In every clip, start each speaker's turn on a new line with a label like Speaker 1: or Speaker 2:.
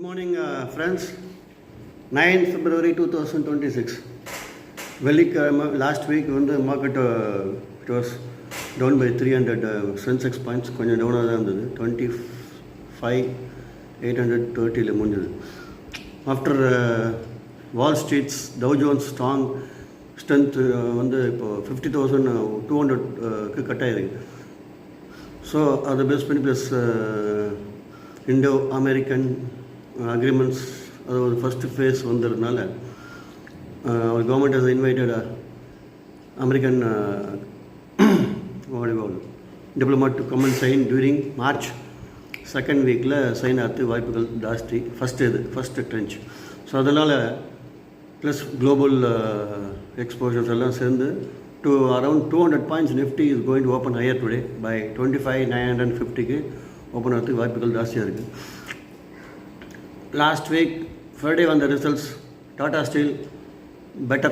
Speaker 1: morning, friends. 9th February 2026. Last week, when the market it was down by 300 Sensex points, கொஞ்சம் டவுனாக தான் இருந்தது. 25,830 முடிஞ்சது. After Wall Street's Dow Jones strong strength வந்து இப்போ 50,200 cut ஆகிருக்கு. ஸோ அதை பேஸ் பண்ணி ப்ளஸ் இண்டோ-அமெரிக்கன் agreements, அது ஒரு ஃபஸ்ட்டு ஃபேஸ் வந்ததுனால our government has invited American diplomat to come and sign during March second weekல சைன் ஆகிறது வாய்ப்புகள் ஜாஸ்தி. First tranche. ஸோ அதனால் ப்ளஸ் குளோபல் எக்ஸ்போஷர்ஸ் எல்லாம் சேர்ந்து to around 200 points Nifty is going to open higher today by 25,950க்கு open ஆகிறதுக்கு வாய்ப்புகள் ஜாஸ்தியாக இருக்குது. Last week, Friday when the results, Tata Steel better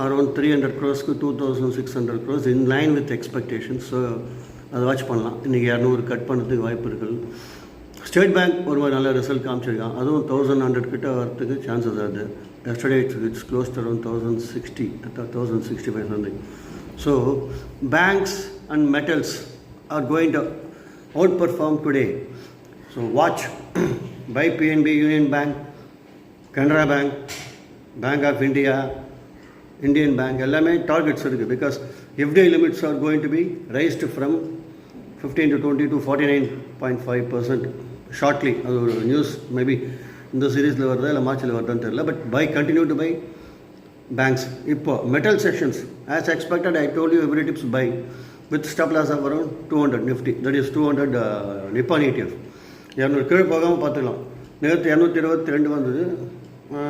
Speaker 1: around 300 crores to 2,600 crores in line with expectations. So, அதை watch பண்ணலாம். இன்றைக்கி 200 cut பண்ணுறதுக்கு வாய்ப்பு இருக்குது. ஸ்டேட் பேங்க் ஒரு நல்ல ரிசல்ட் காமிச்சிருக்கான். அதுவும் 1,100 கிட்ட வரத்துக்கு சான்சஸ் ஆகுது. Yesterday it's closed around 1,060, 1,065 something. So, banks and metals are going to outperform today. So, watch. Buy PNB, Union Bank, Canara Bank, Bank of India, Indian Bank, எல்லாமே targets இருக்குது. Because FDI limits are going to be raised from 15 to 20 to 49.5% shortly. அது ஒரு news maybe இந்த சீரீஸில் வருதா இல்லை மார்ச்சில் வருதான்னு தெரியல. But buy continue to buy banks. இப்போ metal sections as expected I told you every dips buy with stop loss of around 200 Nifty, that is 200 Nippon ETF. 200 கீழே போகாமல் பார்த்துக்கலாம். நேற்று 222 வந்தது.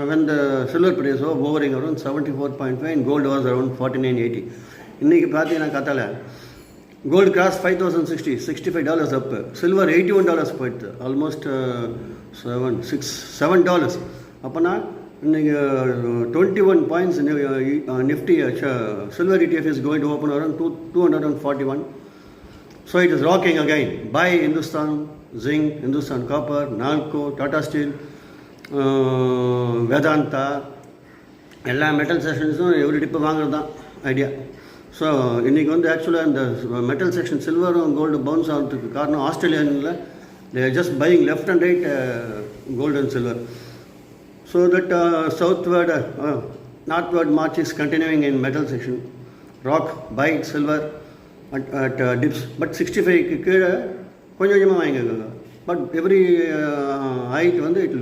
Speaker 1: when the silver price was hovering around 74.5 and gold was around 49.80. இன்றைக்கி பார்த்தீங்கன்னா கத்தால gold cross 5,060, $65 அப். Silver $81 போயிடுது. Almost $7. அப்போனா இன்றைக்கி 21 points Nifty silver ETF is going to open around 241. So it is rocking again. Buy Hindustan Zinc, Hindustan Copper, Nalco, Tata Steel, Vedanta, எல்லா metal செக்ஷன்ஸும் every dip வாங்குறது தான் ஐடியா. ஸோ இன்றைக்கி வந்து ஆக்சுவலாக இந்த மெட்டல் செக்ஷன் சில்வரும் கோல்டு பவுன்ஸ் ஆகிறதுக்கு காரணம் ஆஸ்திரேலியனில் they are just buying left and right gold and silver. So that southward northward march is continuing in metal section. Rock buy silver at dips, but 65க்கு கீழே கொஞ்சம் கொஞ்சமாக வாங்கிக்கோங்க. பட் எவ்ரி ஹைட் வந்து it